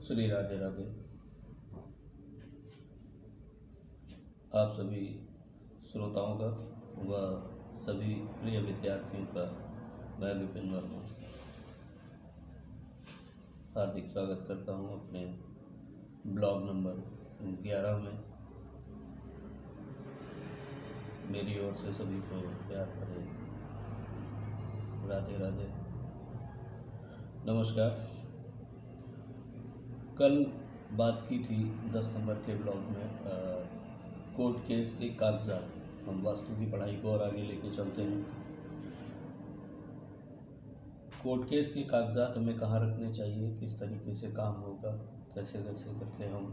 श्री राधे राधे। आप सभी श्रोताओं का व सभी प्रिय विद्यार्थियों का मैं विपिन वर्मा हार्दिक स्वागत करता हूं अपने ब्लॉग नंबर 11 में। मेरी ओर से सभी को प्यार भरे राधे राधे, नमस्कार। कल बात की थी 10 नंबर के ब्लॉग में कोर्ट केस के कागजात। हम वास्तु की पढ़ाई को और आगे लेके चलते हैं। कोर्ट केस के कागजात हमें कहाँ रखने चाहिए, किस तरीके से काम होगा, कैसे कैसे करके हम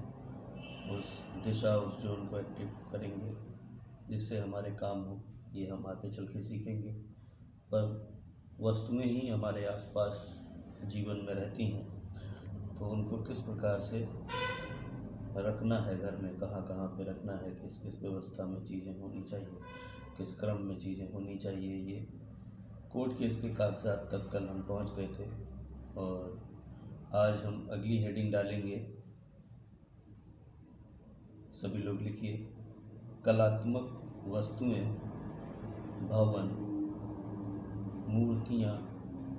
उस दिशा उस जोन को एक्टिव करेंगे जिससे हमारे काम हो, ये हम आगे चल के सीखेंगे। पर वस्तुएं ही हमारे आसपास जीवन में रहती हैं, तो उनको किस प्रकार से रखना है घर में, कहाँ कहाँ पे रखना है, किस किस व्यवस्था में चीज़ें होनी चाहिए, किस क्रम में चीज़ें होनी चाहिए, ये कोर्ट केस के कागजात तक कल हम पहुंच गए थे। और आज हम अगली हेडिंग डालेंगे। सभी लोग लिखिए, कलात्मक वस्तुएं, भवन, मूर्तियाँ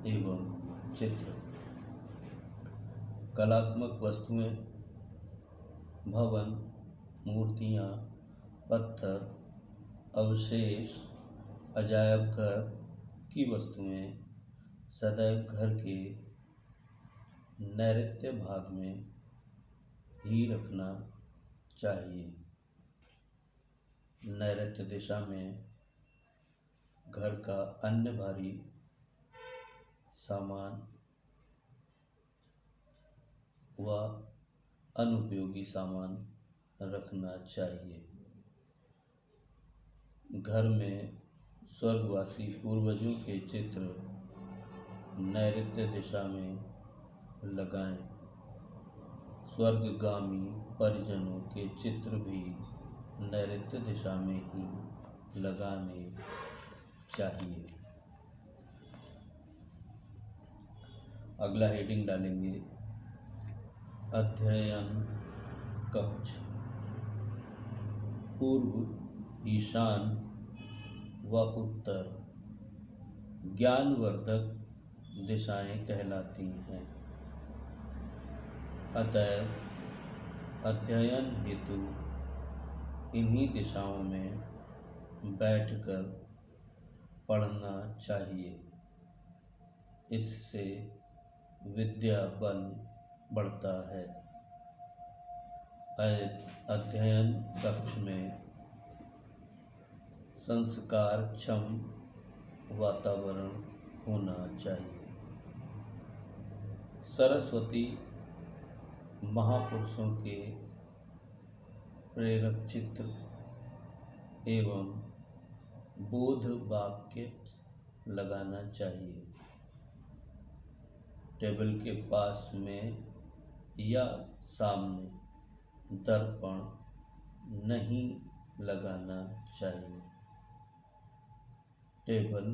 एवं चित्र। कलात्मक वस्तुएं, भवन, मूर्तियाँ, पत्थर, अवशेष, अजायब घर की वस्तुएं सदैव घर के नैऋत्य भाग में ही रखना चाहिए। नैऋत्य दिशा में घर का अन्य भारी सामान व अनुपयोगी सामान रखना चाहिए। घर में स्वर्गवासी पूर्वजों के चित्र नैऋत्य दिशा में लगाएं। स्वर्गगामी परिजनों के चित्र भी नैऋत्य दिशा में ही लगाने चाहिए। अगला हेडिंग डालेंगे, अध्ययन कक्ष। पूर्व, ईशान व उत्तर ज्ञानवर्धक दिशाएं कहलाती हैं। अतएव अध्ययन हेतु इन्हीं दिशाओं में बैठकर पढ़ना चाहिए। इससे विद्या बल बढ़ता है। अध्ययन कक्ष में संस्कारक्षम वातावरण होना चाहिए। सरस्वती महापुरुषों के प्रेरक चित्र एवं बोध वाक्य लगाना चाहिए। टेबल के पास में या सामने दर्पण नहीं लगाना चाहिए। टेबल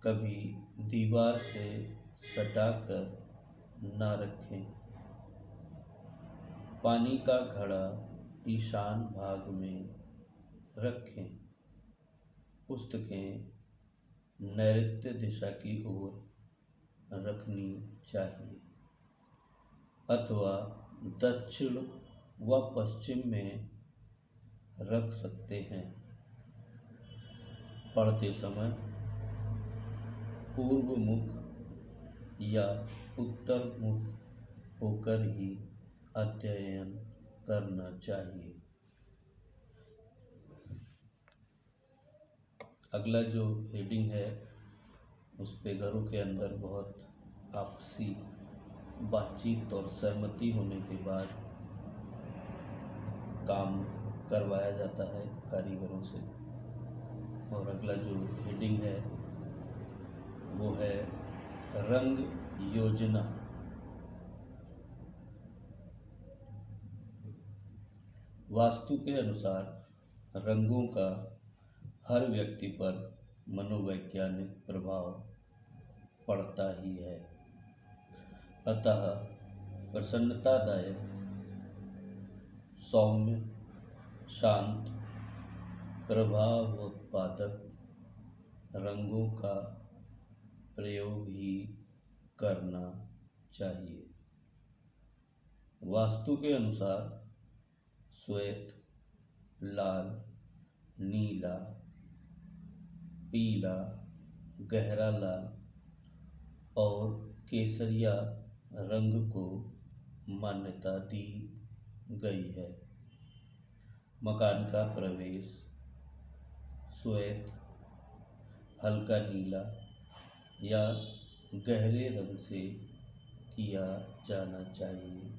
कभी दीवार से सटाकर न रखें। पानी का घड़ा ईशान भाग में रखें। पुस्तकें नैऋत्य दिशा की ओर रखनी चाहिए अथवा दक्षिण व पश्चिम में रख सकते हैं। पढ़ते समय पूर्व मुख या उत्तर मुख होकर ही अध्ययन करना चाहिए। अगला जो हेडिंग है उस पे घरों के अंदर बहुत आपसी बातचीत और सहमति होने के बाद काम करवाया जाता है कारीगरों से। और अगला जो हेडिंग है वो है रंग योजना। वास्तु के अनुसार रंगों का हर व्यक्ति पर मनोवैज्ञानिक प्रभाव पड़ता ही है। अतः प्रसन्नतादायक, सौम्य, शांत, प्रभावोत्पादक रंगों का प्रयोग ही करना चाहिए। वास्तु के अनुसार श्वेत, लाल, नीला, पीला, गहरा लाल और केसरिया रंग को मान्यता दी गई है। मकान का प्रवेश श्वेत, हल्का नीला या गहरे रंग से किया जाना चाहिए,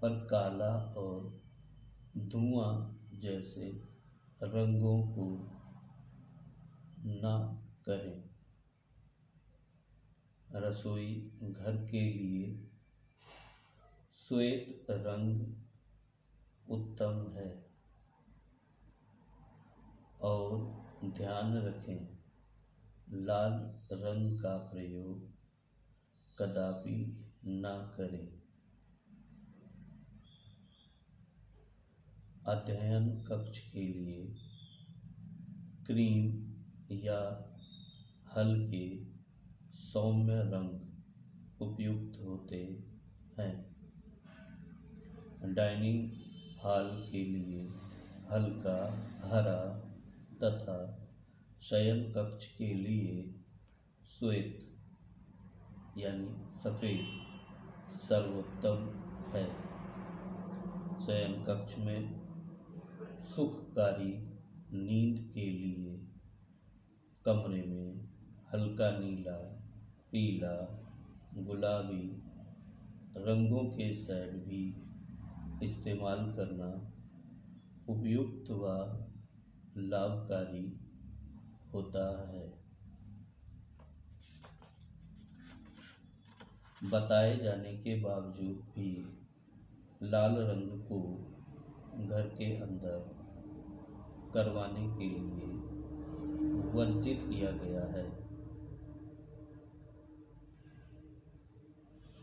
पर काला और धुआं जैसे रंगों को ना करें। रसोई घर के लिए श्वेत रंग उत्तम है और ध्यान रखें, लाल रंग का प्रयोग कदापि ना करें। अध्ययन कक्ष के लिए क्रीम या हल्के सौम्य रंग उपयुक्त होते हैं। डाइनिंग हॉल के लिए हल्का हरा तथा शयन कक्ष के लिए श्वेत यानी सफ़ेद सर्वोत्तम है। शयन कक्ष में सुखकारी नींद के लिए कमरे में हल्का नीला, पीला, गुलाबी रंगों के शेड भी इस्तेमाल करना उपयुक्त व लाभकारी होता है। बताए जाने के बावजूद भी लाल रंग को घर के अंदर करवाने के लिए वर्जित किया गया है।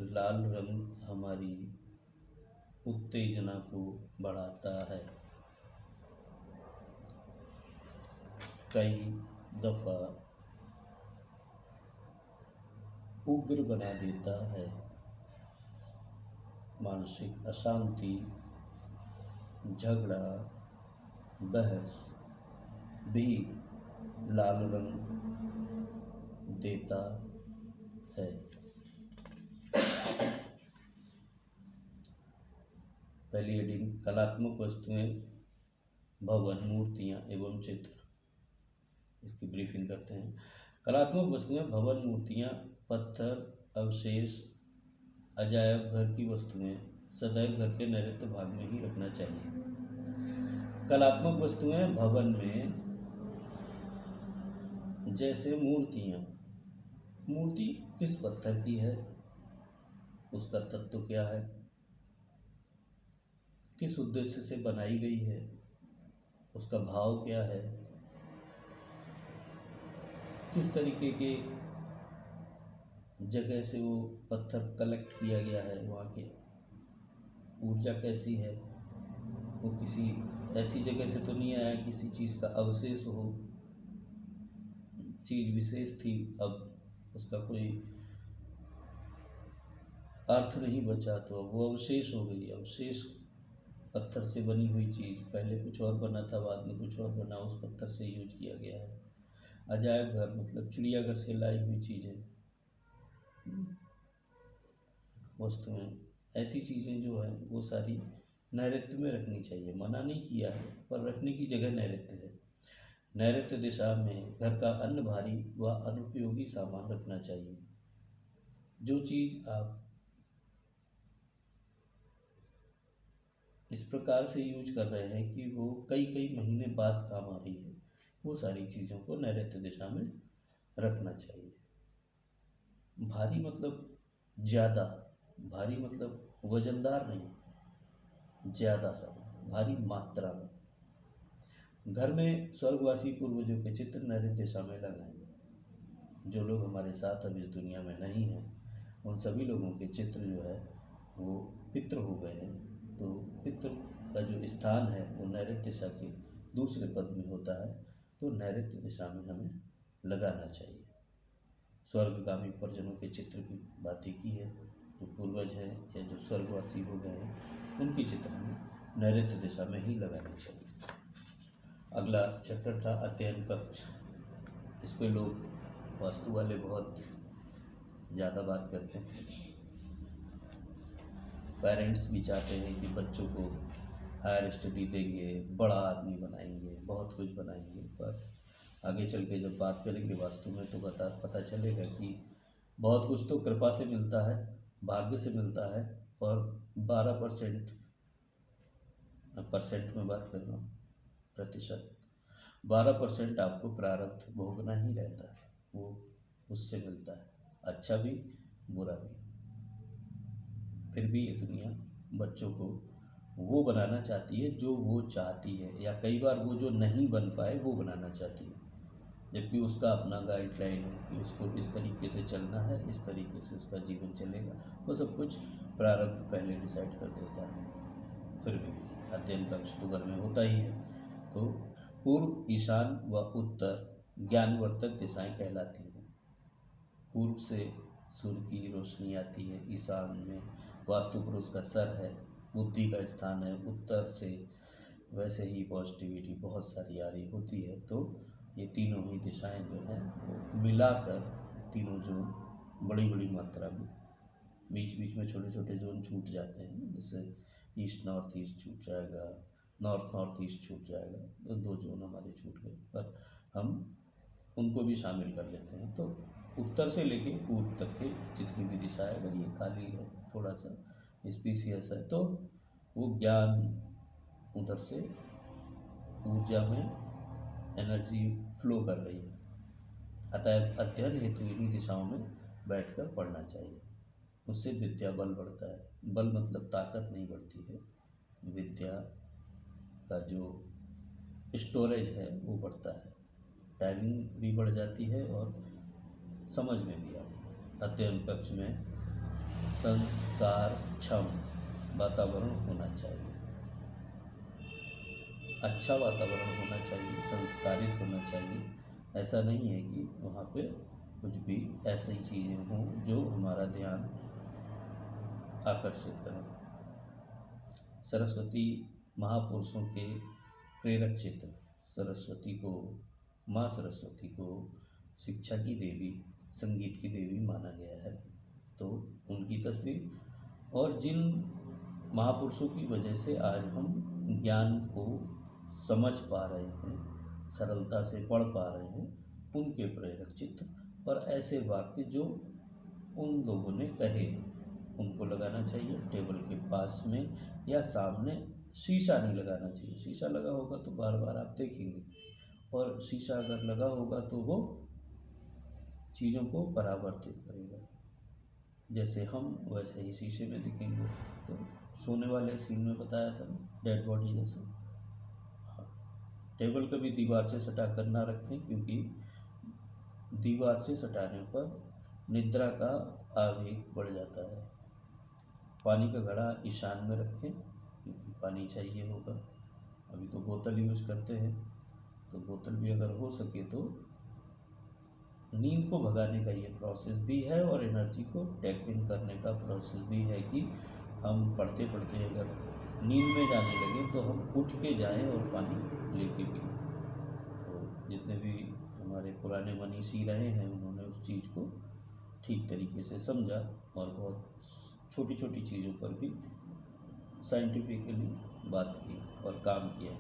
लाल रंग हमारी उत्तेजना को बढ़ाता है, कई दफा उग्र बना देता है। मानसिक अशांति, झगड़ा, बहस भी लाल रंग देता है। पहली हेडिंग, कलात्मक वस्तुएं, भवन, मूर्तियां एवं चित्र। इसकी ब्रीफिंग करते हैं। कलात्मक वस्तुएं, भवन, मूर्तियां, पत्थर, अवशेष, अजायब घर की वस्तुएं सदैव घर के नैऋत्य भाग में ही रखना चाहिए। कलात्मक वस्तुएं भवन में जैसे मूर्तियां। मूर्ति किस पत्थर की है, उसका तत्व क्या है, किस उद्देश्य से बनाई गई है, उसका भाव क्या है, किस तरीके के जगह से वो पत्थर कलेक्ट किया गया है, वहाँ की ऊर्जा कैसी है, वो किसी ऐसी जगह से तो नहीं आया किसी चीज़ का अवशेष हो, चीज़ विशेष थी, अब उसका कोई अर्थ नहीं बचा तो वो अवशेष हो गई। अवशेष पत्थर से बनी हुई चीज़, पहले कुछ और बना था, बाद में कुछ और बना, उस पत्थर से यूज किया गया है। अजायब घर मतलब चिड़ियाघर से लाई हुई चीज़ें, वस्तुएं, ऐसी चीज़ें जो है वो सारी नैऋत्य में रखनी चाहिए। मना नहीं किया है, पर रखने की जगह नैऋत्य है। नैऋत्य दिशा में घर का अन्य भारी व अनुपयोगी सामान रखना चाहिए। जो चीज़ आप इस प्रकार से यूज कर रहे हैं कि वो कई कई महीने बाद काम आ रही है, वो सारी चीज़ों को नैऋत्य दिशा में रखना चाहिए। भारी मतलब ज़्यादा, भारी मतलब वजनदार नहीं, ज़्यादा सा भारी मात्रा में। घर में स्वर्गवासी पूर्वजों के चित्र नैऋत्य दिशा में लगाएं। जो लोग हमारे साथ अब इस दुनिया में नहीं हैं, उन सभी लोगों के चित्र जो है वो पितृ हो गए हैं, तो पितृ का जो स्थान है वो नैऋत्य दिशा के दूसरे पद में होता है, तो नैऋत्य दिशा में हमें लगाना चाहिए। स्वर्गगामी परिजनों के चित्र की बातें की है, जो पूर्वज हैं या जो स्वर्गवासी हो गए हैं उनकी चित्र हमें नैऋत्य दिशा में ही लगानी चाहिए। अगला चैप्टर था अध्ययन कक्ष। इस पे लोग वास्तु वाले बहुत ज़्यादा बात करते हैं। पेरेंट्स भी चाहते हैं कि बच्चों को हायर स्टडी देंगे, बड़ा आदमी बनाएंगे, बहुत कुछ बनाएंगे, पर आगे चल के जब बात करेंगे वास्तु में तो पता चलेगा कि बहुत कुछ तो कृपा से मिलता है, भाग्य से मिलता है, और 12% परसेंट में बात कर रहा हूँ, प्रतिशत 12% आपको प्रारब्ध भोगना ही रहता है, वो उससे मिलता है, अच्छा भी बुरा भी। फिर भी ये दुनिया बच्चों को वो बनाना चाहती है जो वो चाहती है, या कई बार वो जो नहीं बन पाए वो बनाना चाहती है, जबकि उसका अपना गाइडलाइन है कि उसको इस तरीके से चलना है, इस तरीके से उसका जीवन चलेगा, वो सब कुछ प्रारब्ध पहले डिसाइड कर देता है। फिर भी अध्ययन कक्ष तो घर में होता ही है। तो पूर्व, ईशान व उत्तर ज्ञानवर्धक दिशाएं कहलाती हैं। पूर्व से सूर्य की रोशनी आती है, ईशान में वास्तु पुरुष का सर है, बुद्धि का स्थान है, उत्तर से वैसे ही पॉजिटिविटी बहुत सारी आ रही होती है। तो ये तीनों ही दिशाएं जो हैं वो मिलाकर तीनों जोन बड़ी बड़ी मात्रा में, बीच बीच में छोटे छोटे जोन छूट जाते हैं, जैसे ईस्ट नॉर्थ ईस्ट छूट जाएगा, नॉर्थ नॉर्थ ईस्ट छूट जाएगा, तो 2 जोन हमारे छूट गए, पर हम उनको भी शामिल कर लेते हैं। तो उत्तर से लेके पूर्व तक के जितनी भी दिशा है, अगर ये खाली है, थोड़ा सा स्पीसियस है, तो वो ज्ञान उधर से ऊर्जा में एनर्जी फ्लो कर रही है। अतएव अध्ययन हेतु इन्हीं दिशाओं में बैठकर पढ़ना चाहिए। उससे विद्या बल बढ़ता है। बल मतलब ताकत नहीं बढ़ती है, विद्या का जो स्टोरेज है वो बढ़ता है, टाइमिंग भी बढ़ जाती है और समझ में भी आती है। अध्ययन कक्ष में संस्कार क्षम वातावरण होना चाहिए, अच्छा वातावरण होना चाहिए, संस्कारित होना चाहिए। ऐसा नहीं है कि वहाँ पे कुछ भी ऐसी चीज़ें हों जो हमारा ध्यान आकर्षित करें। सरस्वती महापुरुषों के प्रेरक चित्र, सरस्वती को, माँ सरस्वती को शिक्षा की देवी, संगीत की देवी माना गया है, तो उनकी तस्वीर, और जिन महापुरुषों की वजह से आज हम ज्ञान को समझ पा रहे हैं, सरलता से पढ़ पा रहे हैं, उनके प्रेरक चित्र और ऐसे वाक्य जो उन लोगों ने कहे, उनको लगाना चाहिए टेबल के पास में या सामने। शीशा नहीं लगाना चाहिए, शीशा लगा होगा तो बार बार आप देखेंगे, और शीशा अगर लगा होगा तो वो चीज़ों को परावर्तित करेगा, जैसे हम वैसे ही शीशे में दिखेंगे। तो सोने वाले सीन में बताया था डेड बॉडी जैसे। हाँ, टेबल कभी दीवार से सटा कर ना रखें, क्योंकि दीवार से सटाने पर निद्रा का आवेग बढ़ जाता है। पानी का घड़ा ईशान में रखें, क्योंकि पानी चाहिए होगा। अभी तो बोतल यूज़ करते हैं, तो बोतल भी अगर हो सके तो नींद को भगाने का ये प्रोसेस भी है, और एनर्जी को टैप इन करने का प्रोसेस भी है कि हम पढ़ते पढ़ते अगर नींद में जाने लगे तो हम उठ के जाएं और पानी लेके पिएं। तो जितने भी हमारे पुराने मनीषी रहे हैं, उन्होंने उस चीज़ को ठीक तरीके से समझा और बहुत छोटी छोटी चीज़ों पर भी साइंटिफिकली बात की और काम किया।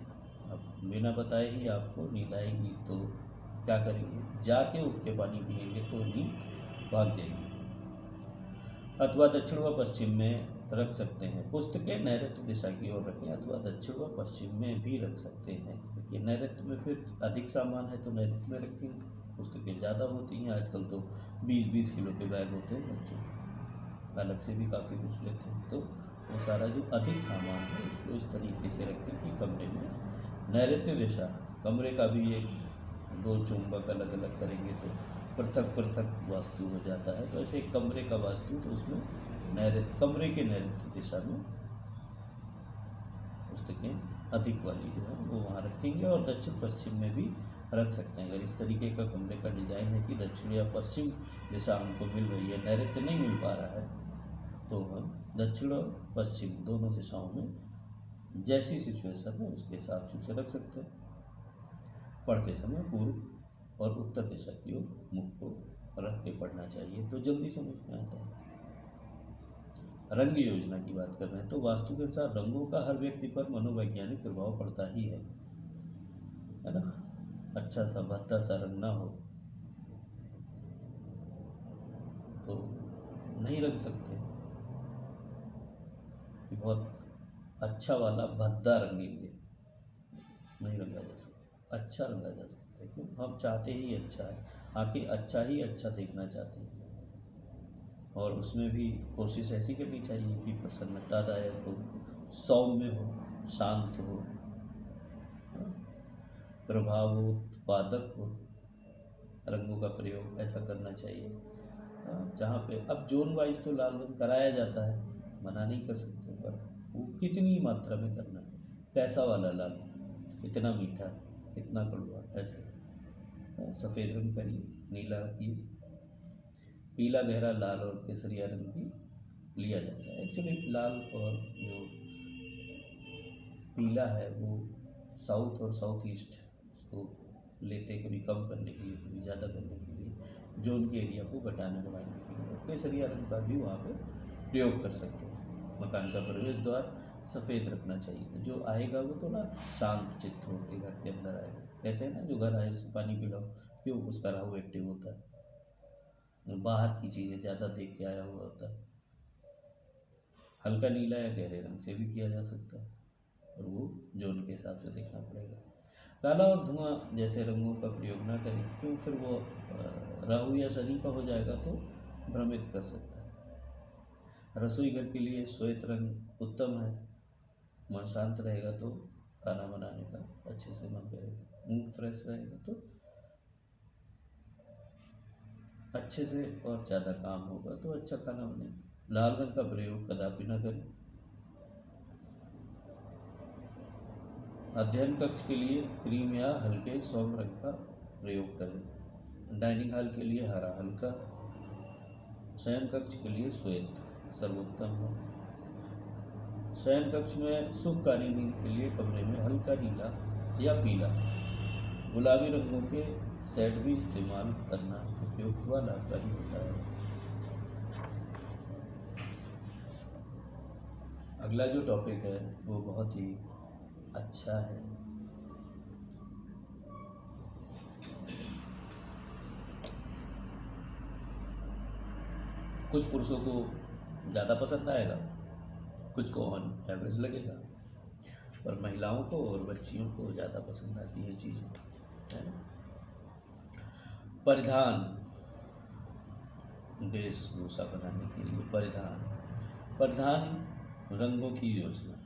अब बिना बताए ही आपको नींद आएगी तो क्या करेंगे, जाके उठ के पानी पिएंगे तो नींद भाग जाएगी। अथवा दक्षिण व पश्चिम में रख सकते हैं। पुस्तकें नैऋत्य दिशा की ओर रखें, अथवा दक्षिण व पश्चिम में भी रख सकते हैं। देखिए नैऋत्य में फिर अधिक सामान है तो नैऋत्य में रखेंगे, पुस्तकें ज़्यादा होती हैं, आजकल तो 20-20 किलो के बैग होते हैं बच्चों, अलग से भी काफ़ी कुछ लेते हैं, तो वो सारा जो अधिक सामान है उसको इस तरीके से रखें कि कमरे में नैऋत्य दिशा, कमरे का भी एक 2 चुंबक अलग अलग करेंगे तो पृथक पृथक वास्तु हो जाता है, तो ऐसे एक कमरे का वास्तु, तो उसमें नैऋत्य कमरे के नैऋत्य दिशा में पुस्तकें अधिक वाली जो है वो वहाँ रखेंगे, और दक्षिण पश्चिम में भी रख सकते हैं। अगर इस तरीके का कमरे का डिज़ाइन है कि दक्षिण या पश्चिम दिशा हमको मिल रही है, नैऋत्य नहीं मिल पा रहा है, तो हम दक्षिण और पश्चिम दोनों दिशाओं में जैसी सिचुएशन है उसके हिसाब से उसे रख सकते हैं। पढ़ते समय पूर्व और उत्तर दिशा की ओर मुख को रख के पढ़ना चाहिए, तो जल्दी समझ में आता है। रंग योजना की बात कर रहे हैं तो वास्तु के अनुसार रंगों का हर व्यक्ति पर मनोवैज्ञानिक प्रभाव पड़ता ही है ना। अच्छा सा भद्दा सा रंग ना हो तो नहीं रंग सकते, कि बहुत अच्छा वाला भद्दा रंगेंगे, नहीं रंगा जा सकता। अच्छा रंगा जा सकता है, क्यों? हम चाहते ही अच्छा है, आखिर अच्छा ही अच्छा देखना चाहते हैं, और उसमें भी कोशिश ऐसी करनी चाहिए कि प्रसन्नतादायक हो, सौम्य हो, शांत हो, प्रभाव हो, उत्पादक हो। रंगों का प्रयोग ऐसा करना चाहिए जहाँ पे अब जोन वाइज तो लाल रंग कराया जाता है, मना नहीं कर सकते, पर वो कितनी मात्रा में करना है। पैसा वाला लाल, कितना मीठा, कितना कड़वा, ऐसे। सफ़ेद रंग करिए, नीला रखिए, पीला, गहरा लाल और केसरिया रंग भी लिया जाता है। एक्चुअली लाल और जो पीला है वो साउथ और साउथ ईस्ट उसको लेते, कभी कम करने के लिए, कभी ज़्यादा करने के लिए, जोन के एरिया को घटाने बढ़ाने के लिए, और केसरिया रंग का भी वहाँ पे प्रयोग कर सकते हैं। मकान का प्रवेश द्वार सफ़ेद रखना चाहिए, जो आएगा वो तो ना शांत चित्त हो के घर के अंदर आएगा। कहते हैं ना, जो घर आए उसे पानी पिलाओ, क्यों? उसका राहु एक्टिव होता है, बाहर की चीज़ें ज़्यादा देख के आया हुआ होता है। हल्का नीला या गहरे रंग से भी किया जा सकता है, और वो जोन के हिसाब से देखना पड़ेगा। काला और धुआं जैसे रंगों का प्रयोग ना करें, क्यों? फिर वो राहु या शनि का हो जाएगा तो भ्रमित कर सकता है। रसोई घर के लिए श्वेत रंग उत्तम है, मन शांत रहेगा तो खाना बनाने का अच्छे से मन करेगा, मूड फ्रेश रहेगा तो अच्छे से और ज़्यादा काम होगा, तो अच्छा खाना बनेगा। लाल रंग का प्रयोग कदापि न करें। अध्ययन कक्ष के लिए क्रीम या हल्के सौम्य रंग का प्रयोग करें। डाइनिंग हॉल के लिए हरा हल्का, शयन कक्ष के लिए श्वेत सर्वोत्तम है। शयन कक्ष में सुखकारी नींद के लिए कमरे में हल्का नीला या पीला, गुलाबी रंगों के सेट भी इस्तेमाल करना उपयुक्त व लाभकारी होता है। अगला जो टॉपिक है वो बहुत ही अच्छा है। कुछ पुरुषों को ज़्यादा पसंद आएगा, कुछ को ऑन एवरेज लगेगा, पर महिलाओं को और बच्चियों को ज़्यादा पसंद आती है चीज़ें, है ना। परिधान, वेशभूषा बनाने के लिए परिधान रंगों की योजना।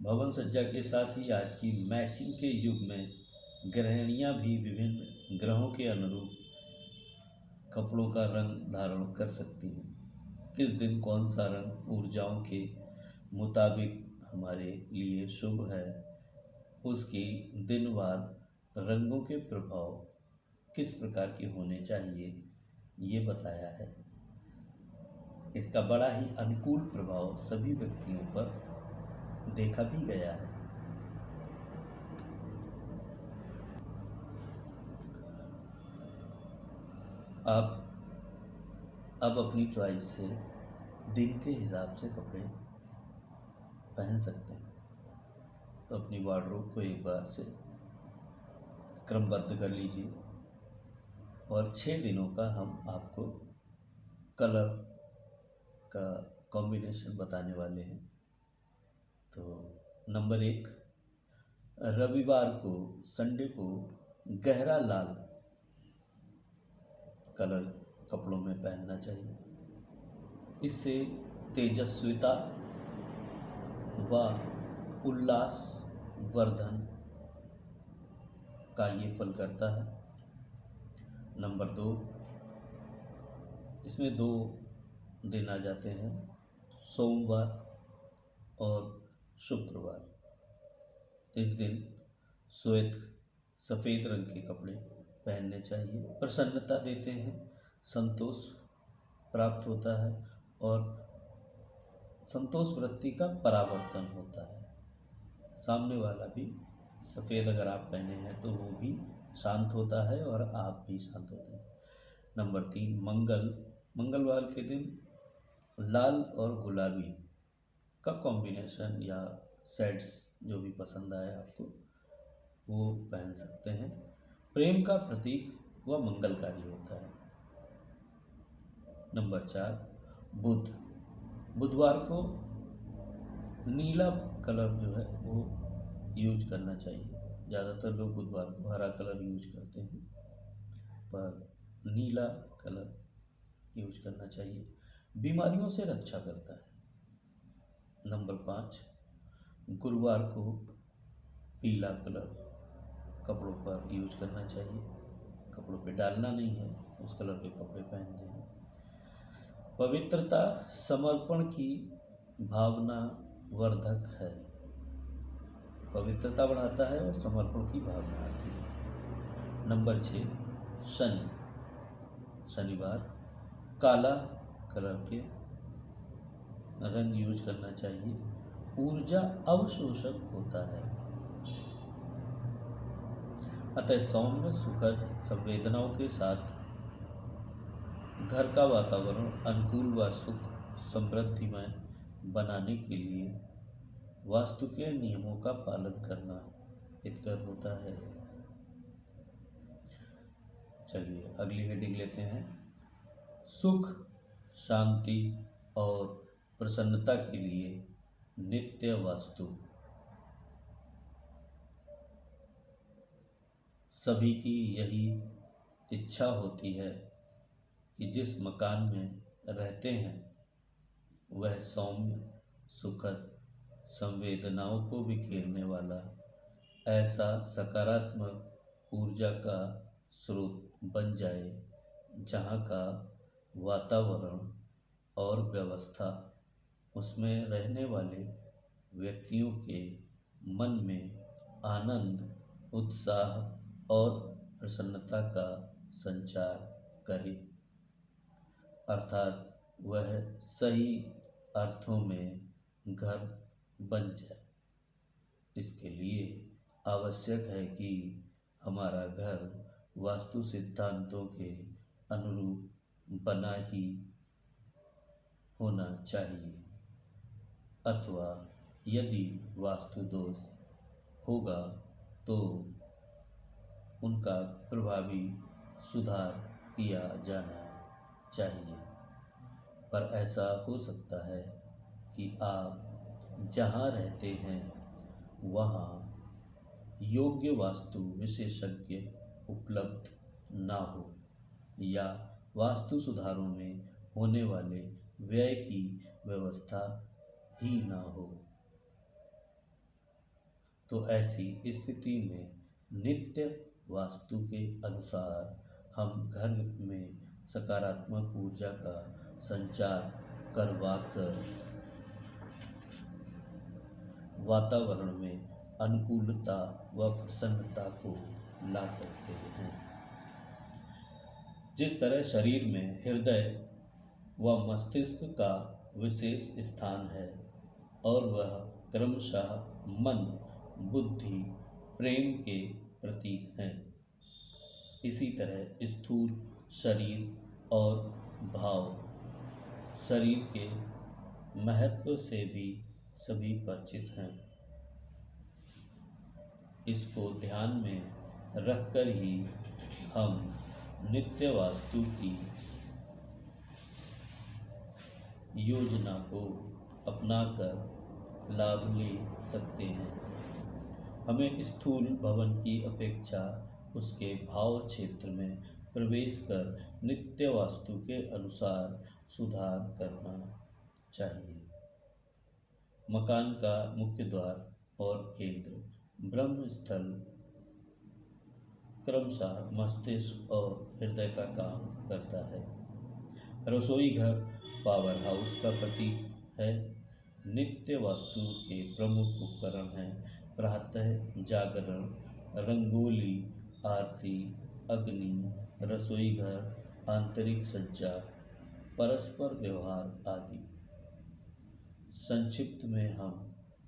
भवन सज्जा के साथ ही आज की मैचिंग के युग में गृहिणियाँ भी विभिन्न ग्रहों के अनुरूप कपड़ों का रंग धारण कर सकती हैं। किस दिन कौन सा रंग ऊर्जाओं के मुताबिक हमारे लिए शुभ है, उसकी दिनवार रंगों के प्रभाव किस प्रकार के होने चाहिए, ये बताया है। इसका बड़ा ही अनुकूल प्रभाव सभी व्यक्तियों पर देखा भी गया है। आप अब अपनी चॉइस से दिन के हिसाब से कपड़े पहन सकते हैं, तो अपनी वार्डरोब को एक बार से क्रमबद्ध कर लीजिए, और 6 दिनों का हम आपको कलर का कॉम्बिनेशन बताने वाले हैं। तो नंबर 1, रविवार को, संडे को गहरा लाल कलर कपड़ों में पहनना चाहिए। इससे तेजस्विता व उल्लास वर्धन का ये फल करता है। नंबर 2, इसमें 2 दिन आ जाते हैं, सोमवार और शुक्रवार। इस दिन श्वेत सफ़ेद रंग के कपड़े पहनने चाहिए। प्रसन्नता देते हैं, संतोष प्राप्त होता है और संतोष वृत्ति का परावर्तन होता है। सामने वाला भी सफ़ेद अगर आप पहने हैं तो वो भी शांत होता है और आप भी शांत होते हैं। नंबर 3, मंगलवार के दिन लाल और गुलाबी का कॉम्बिनेशन या शेड्स जो भी पसंद आए आपको वो पहन सकते हैं। प्रेम का प्रतीक व मंगलकारी होता है। नंबर 4, बुधवार को नीला कलर जो है वो यूज करना चाहिए। ज़्यादातर लोग बुधवार को हरा कलर यूज करते हैं, पर नीला कलर यूज करना चाहिए। बीमारियों से रक्षा करता है। नंबर 5, गुरुवार को पीला कलर कपड़ों पर यूज करना चाहिए। कपड़ों पे डालना नहीं है, उस कलर के कपड़े पहनने हैं। पवित्रता समर्पण की भावना वर्धक है। पवित्रता बढ़ाता है और समर्पण की भावना आती है। नंबर 6, शनिवार काला कलर के रंग यूज करना चाहिए। ऊर्जा अवशोषक होता है, अतः सौम्य सुखद संवेदनाओं के साथ घर का वातावरण अनुकूल व सुख समृद्धिमय बनाने के लिए वास्तु के नियमों का पालन करना हितकर होता है। चलिए अगली हेडिंग लेते हैं। सुख, शांति और प्रसन्नता के लिए नित्य वास्तु। सभी की यही इच्छा होती है कि जिस मकान में रहते हैं वह सौम्य, सुखद, संवेदनाओं को बिखेरने वाला ऐसा सकारात्मक ऊर्जा का स्रोत बन जाए, जहाँ का वातावरण और व्यवस्था उसमें रहने वाले व्यक्तियों के मन में आनंद, उत्साह और प्रसन्नता का संचार करे, अर्थात वह सही अर्थों में घर बन जाए। इसके लिए आवश्यक है कि हमारा घर वास्तु सिद्धांतों के अनुरूप बना ही होना चाहिए, अथवा यदि वास्तु दोष होगा तो उनका प्रभावी सुधार किया जाना चाहिए। पर ऐसा हो सकता है कि आप जहाँ रहते हैं वहाँ योग्य वास्तु विशेषज्ञ उपलब्ध ना हो या वास्तु सुधारों में होने वाले व्यय की व्यवस्था ही ना हो, तो ऐसी स्थिति में नित्य वास्तु के अनुसार हम घर में सकारात्मक ऊर्जा का संचार करवाकर वातावरण में अनुकूलता व प्रसन्नता को ला सकते हैं। जिस तरह शरीर में हृदय व मस्तिष्क का विशेष स्थान है और वह क्रमशः मन, बुद्धि, प्रेम के प्रतीक हैं, इसी तरह स्थूल शरीर और भाव शरीर के महत्व से भी सभी परिचित हैं। इसको ध्यान में रखकर ही हम नित्य वास्तु की योजना को अपनाकर लाभ ले सकते हैं। हमें स्थूल भवन की अपेक्षा उसके भाव क्षेत्र में प्रवेश कर नित्य वास्तु के अनुसार सुधार करना चाहिए। मकान का मुख्य द्वार और केंद्र ब्रह्म स्थल क्रमशः मस्तिष्क और हृदय का काम करता है। रसोई घर पावर हाउस का प्रतीक है। नित्य वास्तु के प्रमुख उपकरण हैं प्रातः जागरण, रंगोली, आरती, अग्नि, रसोई घर, आंतरिक सज्जा, परस्पर व्यवहार आदि। संक्षिप्त में हम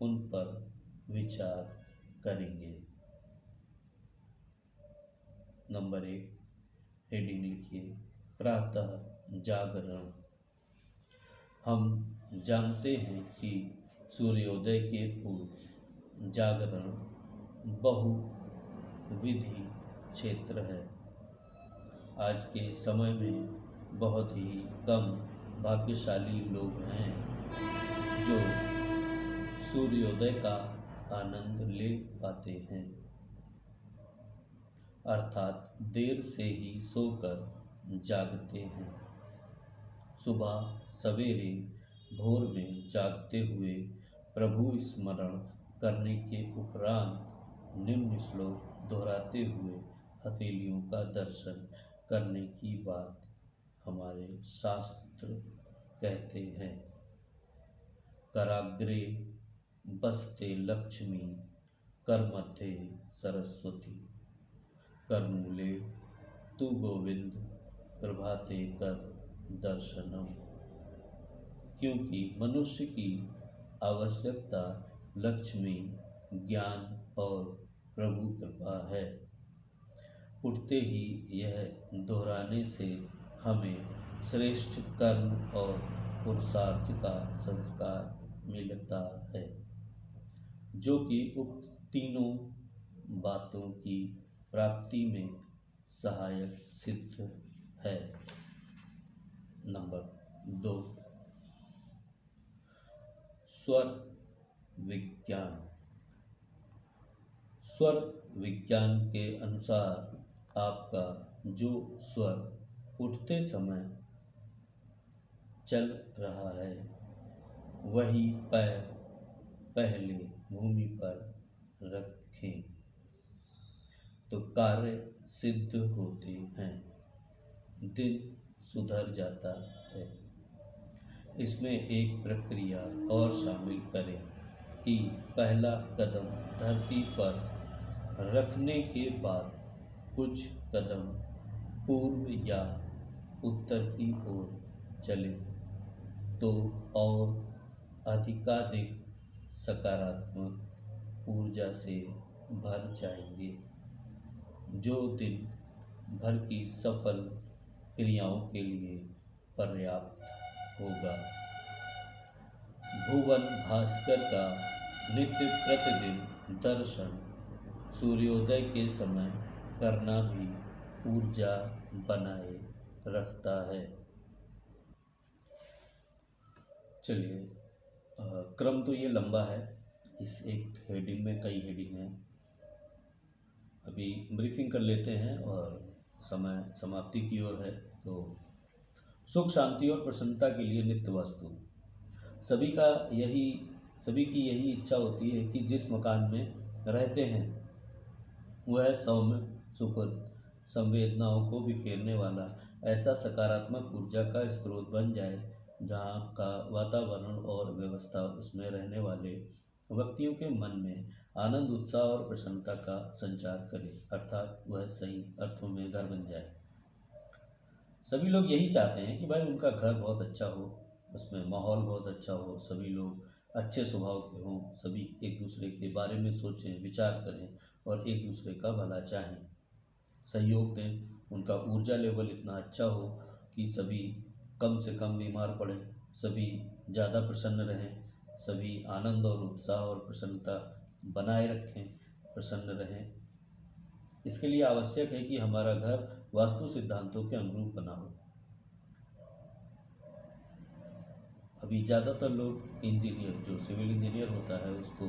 उन पर विचार करेंगे। नंबर 1, हेडिंग लिखिए, प्रातः जागरण। हम जानते हैं कि सूर्योदय के पूर्व जागरण बहुविधि क्षेत्र है। आज के समय में बहुत ही कम भाग्यशाली लोग हैं जो सूर्योदय का आनंद ले पाते हैं, अर्थात देर से ही सोकर जागते हैं। सुबह सवेरे भोर में जागते हुए प्रभु स्मरण करने के उपरांत निम्न श्लोक दोहराते हुए हथेलियों का दर्शन करने की बात हमारे शास्त्र कहते हैं। कराग्रे बसते लक्ष्मी, करमध्ये सरस्वती, करमूले तु गोविंद, प्रभाते कर दर्शनम। क्योंकि मनुष्य की आवश्यकता लक्ष्मी, ज्ञान और प्रभु कृपा है। उठते ही यह दोहराने से हमें श्रेष्ठ कर्म और पुरुषार्थ का संस्कार मिलता है, जो कि उक्त तीनों बातों की प्राप्ति में सहायक सिद्ध है। नंबर 2, स्वर विज्ञान। स्वर विज्ञान के अनुसार आपका जो स्वर उठते समय चल रहा है वही पैर पहले भूमि पर रखें तो कार्य सिद्ध होते हैं, दिन सुधर जाता है। इसमें एक प्रक्रिया और शामिल करें कि पहला कदम धरती पर रखने के बाद कुछ कदम पूर्व या उत्तर की ओर चले तो और अधिकाधिक सकारात्मक ऊर्जा से भर जाएंगे, जो दिन भर की सफल क्रियाओं के लिए पर्याप्त होगा। भुवन भास्कर का नित्य प्रतिदिन दर्शन सूर्योदय के समय करना भी ऊर्जा बनाए रखता है। चलिए, क्रम तो ये लंबा है, इस एक हेडिंग में कई हेडिंग हैं। अभी ब्रीफिंग कर लेते हैं और समय समाप्ति की ओर है। तो सुख शांति और प्रसन्नता के लिए नित्य वास्तु। सभी की यही इच्छा होती है कि जिस मकान में रहते हैं वह सौम्य सुखद संवेदनाओं को बिखेरने वाला ऐसा सकारात्मक ऊर्जा का स्रोत बन जाए जहाँ का वातावरण और व्यवस्था उसमें रहने वाले व्यक्तियों के मन में आनंद, उत्साह और प्रसन्नता का संचार करे, अर्थात वह सही अर्थों में घर बन जाए। सभी लोग यही चाहते हैं कि भाई उनका घर बहुत अच्छा हो, उसमें माहौल बहुत अच्छा हो, सभी लोग अच्छे स्वभाव के हों, सभी एक दूसरे के बारे में सोचें, विचार करें और एक दूसरे का भला चाहें, सहयोग दें। उनका ऊर्जा लेवल इतना अच्छा हो कि सभी कम से कम बीमार पड़े, सभी ज़्यादा प्रसन्न रहें, सभी आनंद और उत्साह और प्रसन्नता बनाए रखें, प्रसन्न रहें। इसके लिए आवश्यक है कि हमारा घर वास्तु सिद्धांतों के अनुरूप बना हो। अभी ज़्यादातर लोग इंजीनियर, जो सिविल इंजीनियर होता है, उसको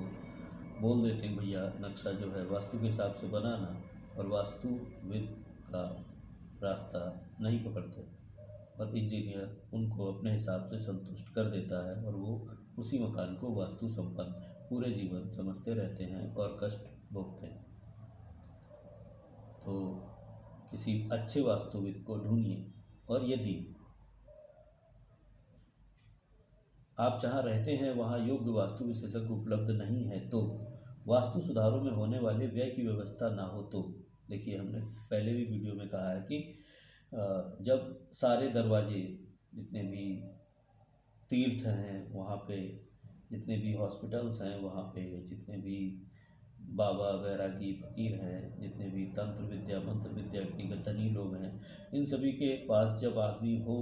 बोल देते हैं भैया नक्शा जो है वास्तु के हिसाब से बनाना, और वास्तुविद का रास्ता नहीं पकड़ते और इंजीनियर उनको अपने हिसाब से संतुष्ट कर देता है और वो उसी मकान को वास्तु संपन्न पूरे जीवन समझते रहते हैं और कष्ट भोगते हैं। तो किसी अच्छे वास्तुविद को ढूंढिए, और यदि आप जहाँ रहते हैं वहाँ योग्य वास्तु विशेषज्ञ उपलब्ध नहीं है तो वास्तु सुधारों में होने वाले व्यय की व्यवस्था ना हो तो, देखिए हमने पहले भी वीडियो में कहा है कि जब सारे दरवाजे, जितने भी तीर्थ हैं वहाँ पे, जितने भी हॉस्पिटल्स हैं वहाँ पे, जितने भी बाबा वैरागी फकीर हैं, जितने भी तंत्र विद्या मंत्र विद्या के धनी लोग हैं, इन सभी के पास जब आदमी हो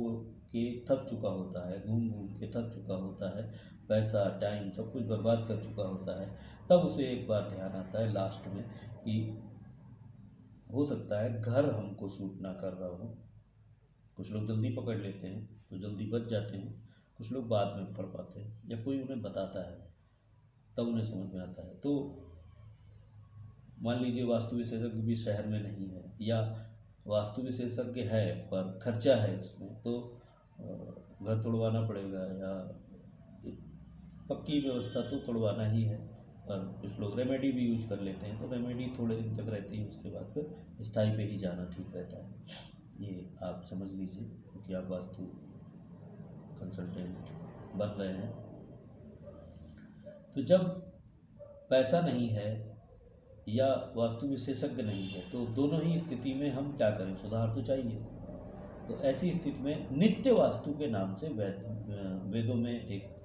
के थक चुका होता है, घूम घूम के थक चुका होता है, पैसा टाइम सब कुछ बर्बाद कर चुका होता है, तब उसे एक बार ध्यान आता है लास्ट में कि हो सकता है घर हमको सूट ना कर रहा हो। कुछ लोग जल्दी पकड़ लेते हैं तो जल्दी बच जाते हैं, कुछ लोग बाद में पकड़ पाते हैं या कोई उन्हें बताता है तब उन्हें समझ में आता है। तो मान लीजिए वास्तु विशेषज्ञ भी शहर में नहीं है, या वास्तु विशेषज्ञ है पर खर्चा है उसमें, तो घर तोड़वाना पड़ेगा, या पक्की व्यवस्था तो तोड़वाना ही है। पर कुछ लोग रेमेडी भी यूज कर लेते हैं, तो रेमेडी थोड़े दिन तक रहती है, उसके बाद फिर स्थाई पे ही जाना ठीक रहता है। ये आप समझ लीजिए, क्योंकि आप वास्तु कंसल्टेंट बन रहे हैं। तो जब पैसा नहीं है या वास्तु विशेषज्ञ नहीं है, तो दोनों ही स्थिति में हम क्या करें, सुधार तो चाहिए। तो ऐसी स्थिति में नित्य वास्तु के नाम से वेदों में एक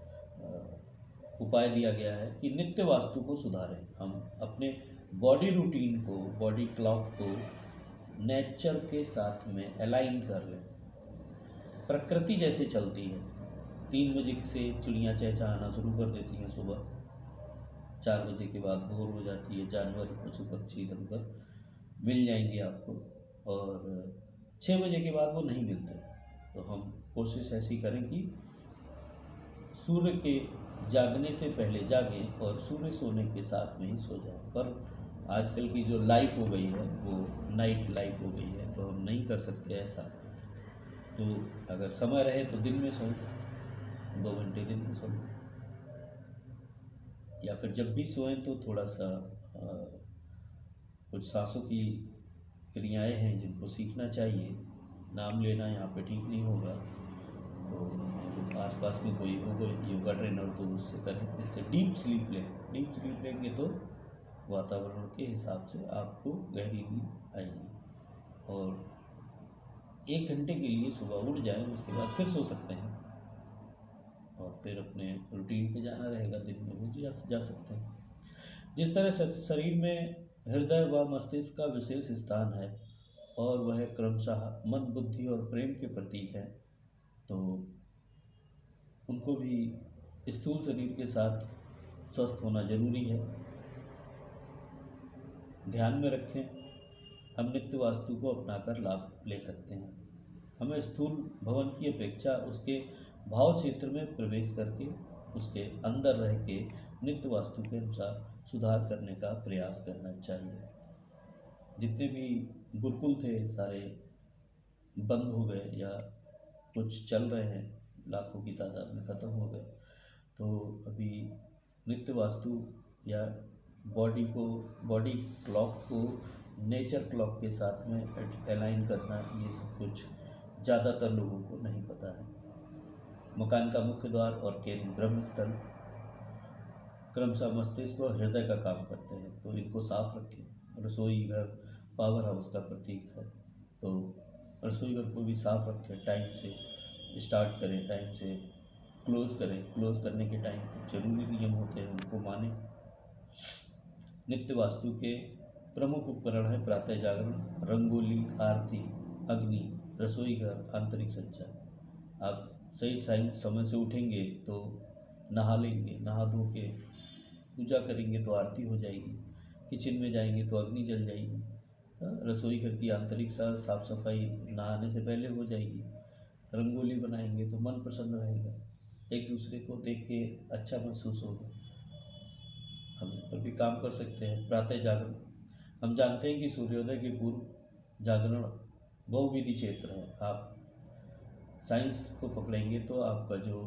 उपाय दिया गया है कि नित्य वास्तु को सुधारें। हम अपने बॉडी रूटीन को, बॉडी क्लॉक को नेचर के साथ में अलाइन कर लें। प्रकृति जैसे चलती है, 3 बजे से चिड़ियाँ चहचहाना शुरू कर देती हैं, सुबह 4 बजे के बाद भोर हो जाती है, जानवर पशु पक्षी इधर उधर मिल जाएंगे आपको, और 6 बजे के बाद वो नहीं मिलते। तो हम कोशिश ऐसी करें कि सूर्य के जागने से पहले जागें और सूर्य सोने के साथ में ही सो जाएं। पर आजकल की जो लाइफ हो गई है वो नाइट लाइफ हो गई है, तो हम नहीं कर सकते ऐसा। तो अगर समय रहे तो दिन में सोएं, 2 घंटे दिन में सोएं, या फिर जब भी सोएं तो थोड़ा सा कुछ सांसों की क्रियाएं हैं जिनको सीखना चाहिए। नाम लेना यहाँ पे ठीक नहीं होगा, तो आसपास में कोई होगा योगा ट्रेनर तो उससे करें, जिससे डीप स्लीप लें। डीप स्लीप लेंगे तो वातावरण के हिसाब से आपको गहरी नींद आएगी, और 1 घंटे के लिए सुबह उठ जाएं, उसके बाद फिर सो सकते हैं, और फिर अपने रूटीन पे जाना रहेगा, दिन में भी जा सकते हैं। जिस तरह से शरीर में हृदय व मस्तिष्क का विशेष स्थान है और वह क्रमशः मन बुद्धि और प्रेम के प्रतीक है, तो उनको भी स्थूल शरीर के साथ स्वस्थ होना जरूरी है। ध्यान में रखें, हम नित्य वास्तु को अपनाकर लाभ ले सकते हैं। हमें स्थूल भवन की अपेक्षा उसके भाव क्षेत्र में प्रवेश करके उसके अंदर रह के नित्य वास्तु के अनुसार सुधार करने का प्रयास करना चाहिए। जितने भी गुरुकुल थे सारे बंद हो गए, या कुछ चल रहे हैं, लाखों की तादाद में ख़त्म हो गए। तो अभी नित्य वास्तु या बॉडी क्लॉक को नेचर क्लॉक के साथ में अलाइन करना, ये सब कुछ ज़्यादातर लोगों को नहीं पता है। मकान का मुख्य द्वार और केंद्र ब्रह्मस्थल क्रमशः मस्तिष्क और हृदय का काम करते हैं, तो इनको साफ रखें। रसोई घर पावर हाउस का प्रतीक है, तो रसोई घर को भी साफ रखें, टाइम से स्टार्ट करें, टाइम से क्लोज़ करें। क्लोज़ करने के टाइम कुछ जरूरी नियम होते हैं, उनको मानें। नित्य वास्तु के प्रमुख उपकरण है प्रातः जागरण, रंगोली, आरती, अग्नि, रसोई घर, आंतरिक संचार। आप सही समय से उठेंगे तो नहा लेंगे, नहा धो के पूजा करेंगे तो आरती हो जाएगी, किचन में जाएंगे तो अग्नि जल जाएगी, रसोई घर की आंतरिक साफ सफाई नहाने से पहले हो जाएगी, रंगोली बनाएंगे तो मन प्रसन्न रहेगा, एक दूसरे को देख के अच्छा महसूस होगा। हम इन पर भी काम कर सकते हैं। प्रातः जागरण, हम जानते हैं कि सूर्योदय के पूर्व जागरण बहुविधि क्षेत्र है। आप साइंस को पकड़ेंगे तो आपका जो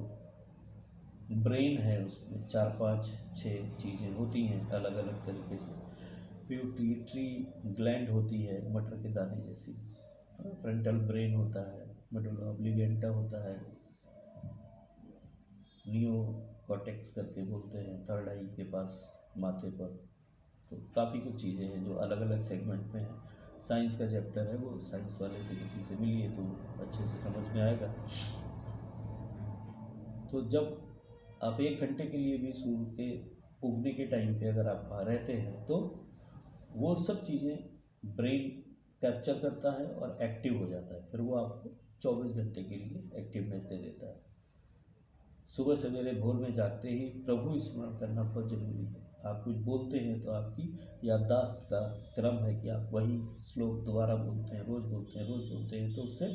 ब्रेन है उसमें 4 5 6 चीज़ें होती हैं अलग अलग तरीके से। पिट्यूटरी ग्लैंड होती है मटर के दाने जैसी, फ्रंटल ब्रेन होता है, मेडुला ऑब्लिगेंटा होता है, नियो कॉर्टेक्स करके बोलते हैं, थर्ड आई के पास माथे पर। तो काफ़ी कुछ चीज़ें हैं जो अलग अलग सेगमेंट में हैं। साइंस का चैप्टर है, वो साइंस वाले से किसी से मिलिए तो अच्छे से समझ में आएगा। तो जब आप 1 घंटे के लिए भी सूर्य के उगने के टाइम पे अगर आप वहाँ रहते हैं तो वो सब चीज़ें ब्रेन कैप्चर करता है और एक्टिव हो जाता है, फिर वो आपको 24 घंटे के लिए एक्टिवनेस दे देता है। सुबह सवेरे भोर में जागते ही प्रभु स्मरण करना बहुत ज़रूरी है। आप कुछ बोलते हैं तो आपकी याददाश्त का क्रम है कि आप वही श्लोक दोबारा बोलते हैं, रोज़ बोलते हैं, रोज़ बोलते हैं, तो उससे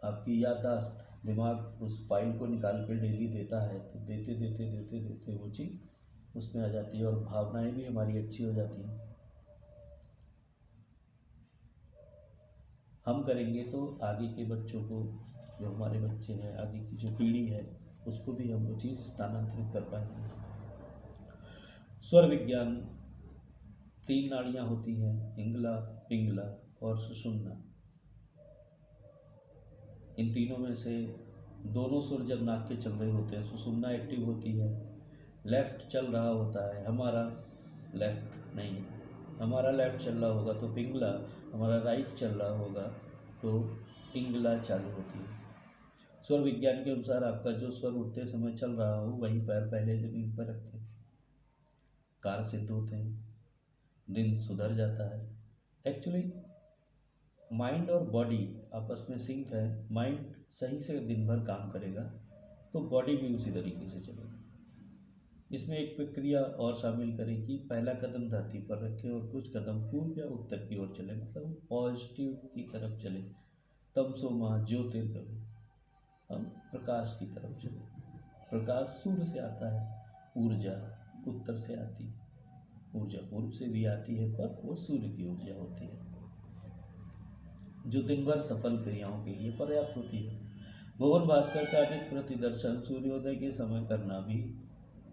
आपकी याददाश्त, दिमाग उस फाइल को निकाल के डेली देता है, तो देते देते देते देते वो चीज़ उसमें आ जाती है और भावनाएं भी हमारी अच्छी हो जाती हैं। हम करेंगे तो आगे के बच्चों को, जो हमारे बच्चे हैं, आगे की जो पीढ़ी है, उसको भी हम वो चीज़ स्थानांतरित कर पाएंगे। स्वर विज्ञान 3 नाड़ियाँ होती हैं, इंगला, पिंगला और सुषुम्ना। इन तीनों में से दोनों सुर जब नाक के चल रहे होते हैं, सुषुम्ना एक्टिव होती है, लेफ्ट चल रहा होता है, हमारा लेफ्ट नहीं है, हमारा लेफ्ट चल रहा होगा तो पिंगला, हमारा राइट चल रहा होगा तो पिंगला चालू होती है। स्वर विज्ञान के अनुसार आपका जो स्वर उठते समय चल रहा हो वही पैर पहले ज़मीन पर रखें, कार्य सिद्ध होते हैं, दिन सुधर जाता है। एक्चुअली माइंड और बॉडी आपस में सिंक है। माइंड सही से दिन भर काम करेगा तो बॉडी भी उसी तरीके से चलेगी। इसमें एक प्रक्रिया और शामिल करें कि पहला कदम धरती पर रखें और कुछ कदम पूर्व या उत्तर की ओर चले, मतलब पॉजिटिव की तरफ चले। तमसो माँ ज्योतिर्गमय, हम प्रकाश की तरफ चले। प्रकाश सूर्य से आता है, ऊर्जा उत्तर से आती है, ऊर्जा पूर्व से भी आती है, पर वो सूर्य की ऊर्जा होती है जो दिन भर सफल क्रियाओं के लिए पर्याप्त होती है। भुवन भास्कर का अधिक प्रतिदर्शन सूर्योदय के समय करना भी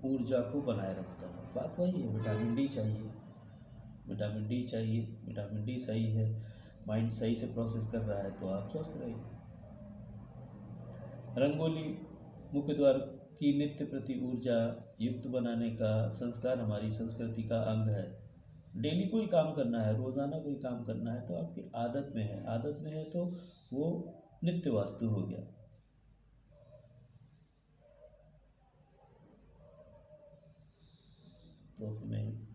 ऊर्जा को बनाए रखता है। बात वही है, विटामिन डी चाहिए, विटामिन डी चाहिए, विटामिन डी सही है, माइंड सही से प्रोसेस कर रहा है तो आप स्वस्थ रहेंगे। रंगोली मुख्य द्वार की नित्य प्रति ऊर्जा युक्त बनाने का संस्कार हमारी संस्कृति का अंग है। डेली कोई काम करना है, रोज़ाना कोई काम करना है तो आपकी आदत में है, आदत में है तो वो नित्य वास्तु हो गया। तो हमें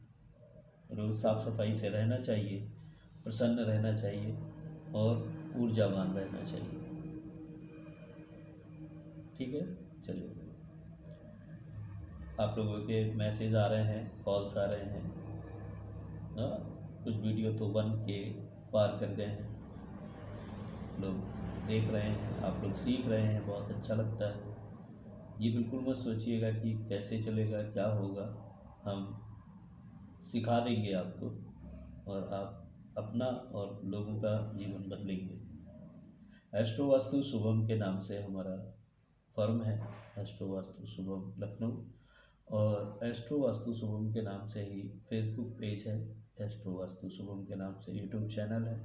रोज़ साफ सफाई से रहना चाहिए, प्रसन्न रहना चाहिए और ऊर्जावान रहना चाहिए। ठीक है, चलिए, आप लोगों के मैसेज आ रहे हैं, कॉल्स आ रहे हैं, कुछ वीडियो तो बन के पार कर गए हैं, लोग देख रहे हैं, आप लोग सीख रहे हैं, बहुत अच्छा लगता है। ये बिल्कुल मत सोचिएगा कि कैसे चलेगा, क्या होगा, हम सिखा देंगे आपको और आप अपना और लोगों का जीवन बदलेंगे। एस्ट्रो वास्तु शुभम के नाम से हमारा फर्म है, एस्ट्रो वास्तु शुभम लखनऊ, और एस्ट्रो वास्तु शुभम के नाम से ही फेसबुक पेज है, एस्ट्रो वास्तु शुभम के नाम से यूट्यूब चैनल है।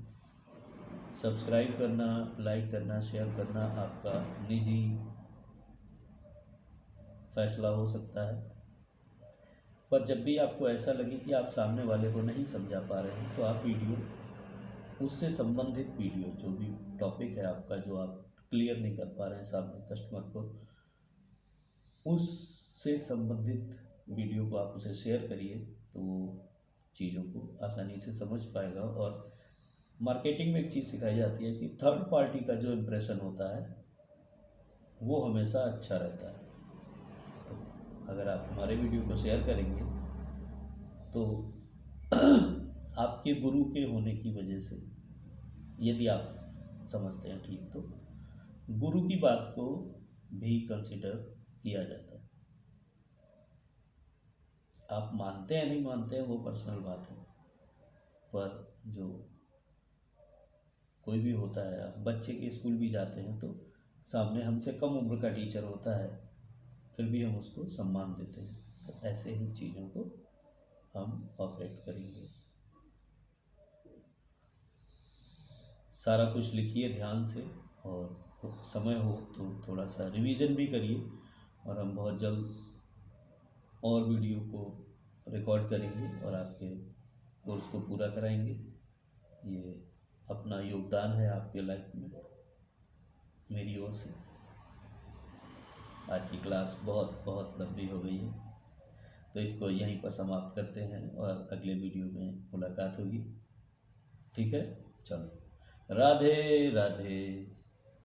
सब्सक्राइब करना, लाइक करना, शेयर करना आपका निजी फैसला हो सकता है, पर जब भी आपको ऐसा लगे कि आप सामने वाले को नहीं समझा पा रहे हैं तो आप वीडियो, उससे संबंधित वीडियो, जो भी टॉपिक है आपका जो आप क्लियर नहीं कर पा रहे हैं सामने कस्टमर को, उससे संबंधित वीडियो को आप उसे शेयर करिए तो वो चीज़ों को आसानी से समझ पाएगा। और मार्केटिंग में एक चीज़ सिखाई जाती है कि थर्ड पार्टी का जो इम्प्रेशन होता है वो हमेशा अच्छा रहता है। तो अगर आप हमारे वीडियो को शेयर करेंगे तो आपके गुरु के होने की वजह से, यदि आप समझते हैं ठीक, तो गुरु की बात को भी कंसिडर किया जाता है। आप मानते हैं नहीं मानते हैं वो पर्सनल बात है, पर जो कोई भी होता है, आप बच्चे के स्कूल भी जाते हैं तो सामने हमसे कम उम्र का टीचर होता है, फिर भी हम उसको सम्मान देते हैं। तो ऐसे ही चीज़ों को हम ऑपरेट करेंगे। सारा कुछ लिखिए ध्यान से, और समय हो तो थोड़ा सा रिवीजन भी करिए, और हम बहुत जल्द और वीडियो को रिकॉर्ड करेंगे और आपके कोर्स को पूरा कराएंगे। ये अपना योगदान है आपके लाइफ में मेरी ओर से। आज की क्लास बहुत बहुत लंबी हो गई है, तो इसको यहीं पर समाप्त करते हैं और अगले वीडियो में मुलाकात होगी। ठीक है, चलो, राधे राधे।